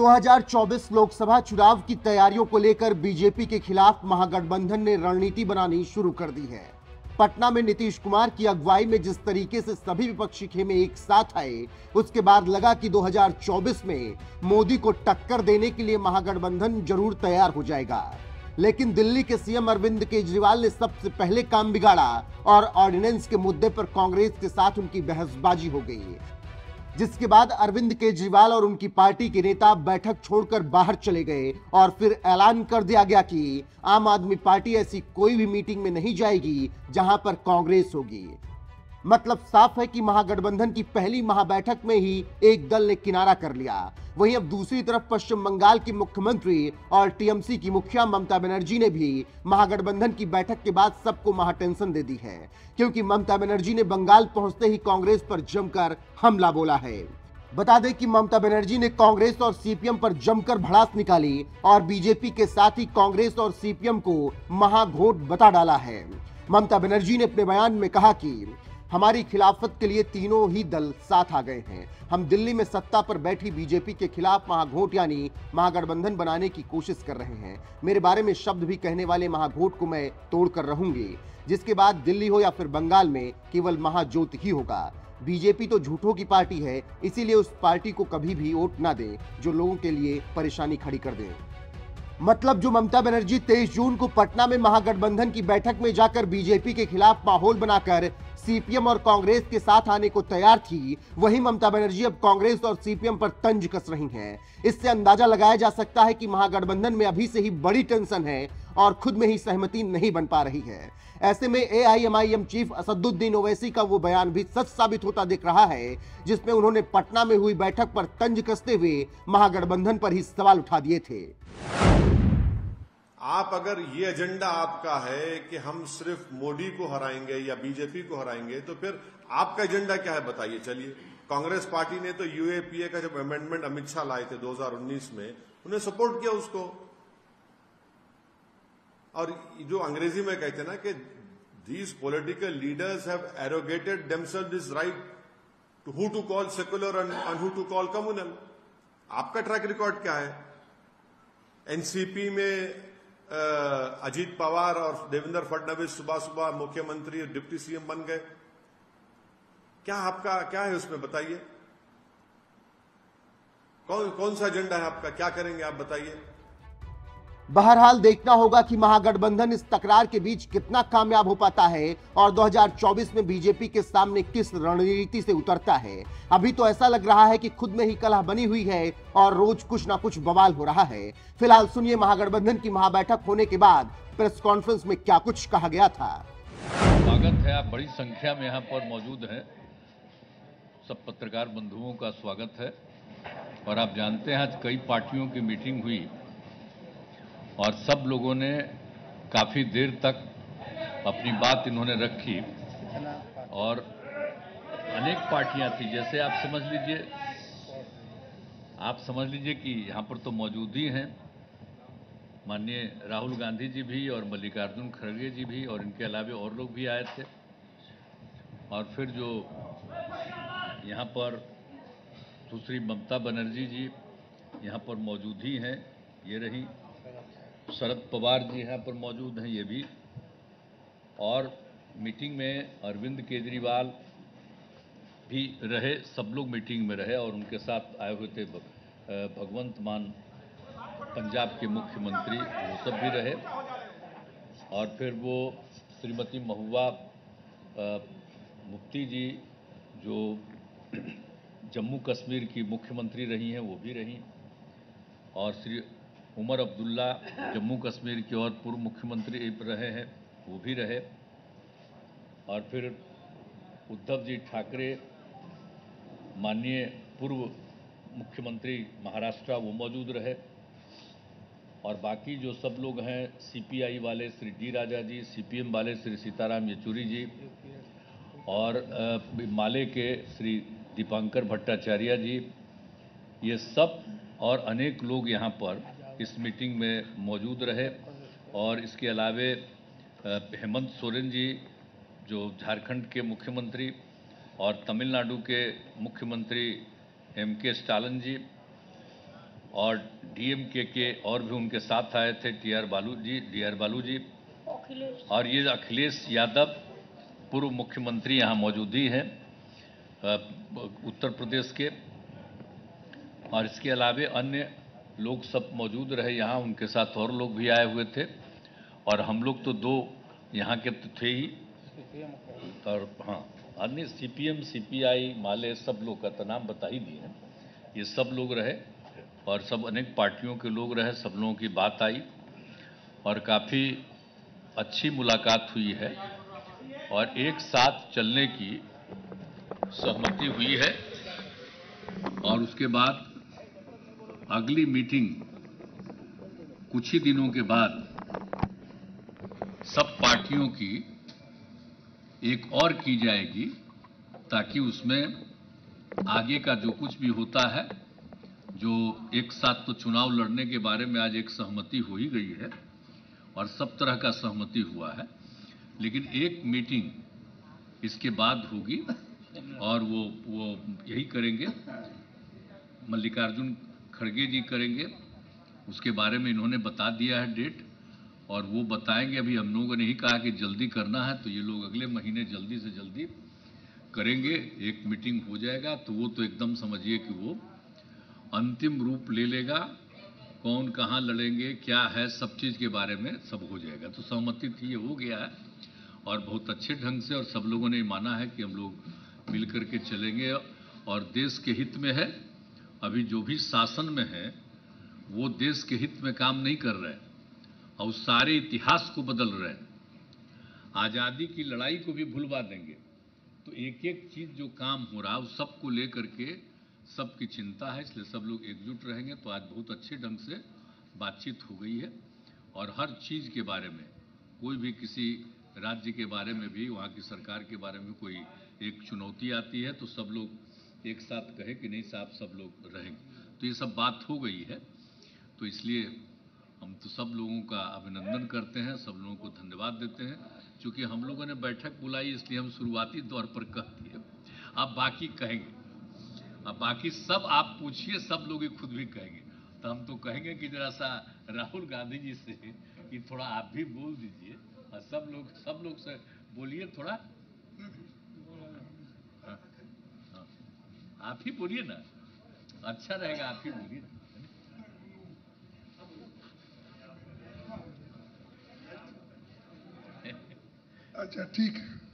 2024 लोकसभा चुनाव की तैयारियों को लेकर बीजेपी के खिलाफ महागठबंधन ने रणनीति बनानी शुरू कर दी है। पटना में नीतीश कुमार की अगुवाई में जिस तरीके से सभी विपक्षी खेमे एक साथ आए, उसके बाद लगा कि 2024 में मोदी को टक्कर देने के लिए महागठबंधन जरूर तैयार हो जाएगा। लेकिन दिल्ली के सीएम अरविंद केजरीवाल ने सबसे पहले काम बिगाड़ा और ऑर्डिनेंस के मुद्दे पर कांग्रेस के साथ उनकी बहसबाजी हो गई, जिसके बाद अरविंद केजरीवाल और उनकी पार्टी के नेता बैठक छोड़कर बाहर चले गए और फिर ऐलान कर दिया गया कि आम आदमी पार्टी ऐसी कोई भी मीटिंग में नहीं जाएगी जहां पर कांग्रेस होगी। मतलब साफ है कि महागठबंधन की पहली महाबैठक में ही एक दल ने किनारा कर लिया। वहीं अब दूसरी तरफ पश्चिम बंगाल की मुख्यमंत्री और टीएमसी की मुखिया ममता बनर्जी ने भी महागठबंधन की बैठक के बाद सबको महाटेंशन दे दी है, क्योंकि ममता बनर्जी ने बंगाल पहुंचते ही कांग्रेस पर जमकर हमला बोला है। बता दें कि ममता बनर्जी ने कांग्रेस और सीपीएम पर जमकर भड़ास निकाली और बीजेपी के साथ ही कांग्रेस और सीपीएम को महाघोट बता डाला है। ममता बनर्जी ने अपने बयान में कहा कि हमारी खिलाफत के लिए तीनों ही दल साथ आ गए हैं। हम दिल्ली में सत्ता पर बैठी बीजेपी के खिलाफ महाघोट यानी महागठबंधन बनाने की कोशिश कर रहे हैं। मेरे बारे में शब्द भी कहने वाले महाघोट को मैं तोड़कर रहूंगी, जिसके बाद दिल्ली हो या फिर बंगाल में केवल महाजोत ही होगा। बीजेपी तो झूठों की पार्टी है, इसीलिए उस पार्टी को कभी भी वोट ना दें जो लोगों के लिए परेशानी खड़ी कर दे। मतलब जो ममता बनर्जी 23 जून को पटना में महागठबंधन की बैठक में जाकर बीजेपी के खिलाफ माहौल बनाकर सीपीएम और कांग्रेस के साथ आने को तैयार थी, वहीं ममता बनर्जी अब कांग्रेस और सीपीएम पर तंज कस रही हैं। इससे अंदाजा लगाया जा सकता है कि महागठबंधन में अभी से ही बड़ी टेंशन है और खुद में ही सहमति नहीं बन पा रही है। ऐसे में एआईएमआईएम चीफ असदुद्दीन ओवैसी का वो बयान भी सच साबित होता दिख रहा है, जिसमें उन्होंने पटना में हुई बैठक पर तंज कसते हुए महागठबंधन पर ही सवाल उठा दिए थे। आप अगर ये एजेंडा आपका है कि हम सिर्फ मोदी को हराएंगे या बीजेपी को हराएंगे, तो फिर आपका एजेंडा क्या है बताइए। चलिए, कांग्रेस पार्टी ने तो यूएपीए का जब अमेंडमेंट अमित शाह लाए थे 2019 में, उन्हें सपोर्ट किया उसको। और जो अंग्रेजी में कहते हैं ना कि these political leaders have arrogated themselves this right to who to call secular and who to call communal. आपका ट्रैक रिकॉर्ड क्या है? एनसीपी में अजीत पवार और देवेंद्र फडणवीस सुबह सुबह मुख्यमंत्री और डिप्टी सीएम बन गए। क्या आपका क्या है उसमें बताइए। कौन सा एजेंडा है आपका? क्या करेंगे आप बताइए। बहरहाल देखना होगा कि महागठबंधन इस तकरार के बीच कितना कामयाब हो पाता है और 2024 में बीजेपी के सामने किस रणनीति से उतरता है। अभी तो ऐसा लग रहा है कि खुद में ही कलह बनी हुई है और रोज कुछ ना कुछ बवाल हो रहा है। फिलहाल सुनिए महागठबंधन की महाबैठक होने के बाद प्रेस कॉन्फ्रेंस में क्या कुछ कहा गया था। स्वागत है, आप बड़ी संख्या में यहाँ पर मौजूद हैं। सब पत्रकार बंधुओं का स्वागत है। और आप जानते हैं आज कई पार्टियों की मीटिंग हुई और सब लोगों ने काफ़ी देर तक अपनी बात इन्होंने रखी और अनेक पार्टियां थी। जैसे आप समझ लीजिए कि यहाँ पर तो मौजूद ही हैं माननीय राहुल गांधी जी भी और मल्लिकार्जुन खड़गे जी भी, और इनके अलावे और लोग भी आए थे। और फिर जो यहाँ पर सुश्री ममता बनर्जी जी यहाँ पर मौजूद ही हैं, ये रही। शरद पवार जी यहाँ पर मौजूद हैं, ये भी। और मीटिंग में अरविंद केजरीवाल भी रहे, सब लोग मीटिंग में रहे और उनके साथ आए हुए थे भगवंत मान पंजाब के मुख्यमंत्री, वो सब भी रहे। और फिर वो श्रीमती महबूबा मुफ्ती जी जो जम्मू कश्मीर की मुख्यमंत्री रही हैं, वो भी रहीं। और श्री उमर अब्दुल्ला जम्मू कश्मीर के और पूर्व मुख्यमंत्री रहे हैं, वो भी रहे। और फिर उद्धव जी ठाकरे माननीय पूर्व मुख्यमंत्री महाराष्ट्र, वो मौजूद रहे। और बाकी जो सब लोग हैं, सीपीआई वाले श्री डी राजा जी, सीपीएम वाले श्री सीताराम येचुरी जी, और माले के श्री दीपांकर भट्टाचार्य जी, ये सब और अनेक लोग यहाँ पर इस मीटिंग में मौजूद रहे। और इसके अलावे हेमंत सोरेन जी जो झारखंड के मुख्यमंत्री, और तमिलनाडु के मुख्यमंत्री एम के स्टालिन जी, और डीएमके के और भी उनके साथ आए थे, डी आर बालू जी और ये अखिलेश यादव पूर्व मुख्यमंत्री यहाँ मौजूद ही हैं उत्तर प्रदेश के, और इसके अलावे अन्य लोग सब मौजूद रहे यहाँ, उनके साथ और लोग भी आए हुए थे। और हम लोग तो दो यहाँ के तो थे ही, और हाँ अन्य सीपीएम सीपीआई माले सब लोग का तो नाम बता ही दिए हैं। ये सब लोग रहे और सब अनेक पार्टियों के लोग रहे, सब लोगों की बात आई और काफ़ी अच्छी मुलाकात हुई है और एक साथ चलने की सहमति हुई है। और उसके बाद अगली मीटिंग कुछ ही दिनों के बाद सब पार्टियों की एक और की जाएगी, ताकि उसमें आगे का जो कुछ भी होता है, जो एक साथ तो चुनाव लड़ने के बारे में आज एक सहमति हो ही गई है और सब तरह का सहमति हुआ है, लेकिन एक मीटिंग इसके बाद होगी और वो यही करेंगे, मल्लिकार्जुन खड़गे जी करेंगे। उसके बारे में इन्होंने बता दिया है डेट और वो बताएंगे। अभी हम लोगों ने ही कहा कि जल्दी करना है, तो ये लोग अगले महीने जल्दी से जल्दी करेंगे, एक मीटिंग हो जाएगा। तो वो तो एकदम समझिए कि वो अंतिम रूप ले लेगा, कौन कहाँ लड़ेंगे क्या है सब चीज़ के बारे में सब हो जाएगा। तो सहमति थी, ये हो गया है और बहुत अच्छे ढंग से, और सब लोगों ने माना है कि हम लोग मिल करके चलेंगे और देश के हित में है। अभी जो भी शासन में है वो देश के हित में काम नहीं कर रहे और सारे इतिहास को बदल रहे हैं, आज़ादी की लड़ाई को भी भुलवा देंगे। तो एक एक चीज़ जो काम हो रहा है उस सबको लेकर के सबकी चिंता है, इसलिए सब लोग एकजुट रहेंगे। तो आज बहुत अच्छे ढंग से बातचीत हो गई है और हर चीज़ के बारे में, कोई भी किसी राज्य के बारे में भी, वहाँ की सरकार के बारे में कोई एक चुनौती आती है तो सब लोग एक साथ कहे कि नहीं साहब सब लोग रहेंगे। तो ये सब बात हो गई है। तो इसलिए हम तो सब लोगों का अभिनंदन करते हैं, सब लोगों को धन्यवाद देते हैं। चूँकि हम लोगों ने बैठक बुलाई इसलिए हम शुरुआती तौर पर कह दिए, अब बाकी कहेंगे, अब बाकी सब आप पूछिए, सब लोग ही खुद भी कहेंगे। तो हम तो कहेंगे कि जरा सा राहुल गांधी जी से कि थोड़ा आप भी बोल दीजिए और सब लोग से बोलिए थोड़ा। हाँ, हाँ, आप ही बोलिए ना, अच्छा रहेगा, आप ही बोलिए। अच्छा ठीक है।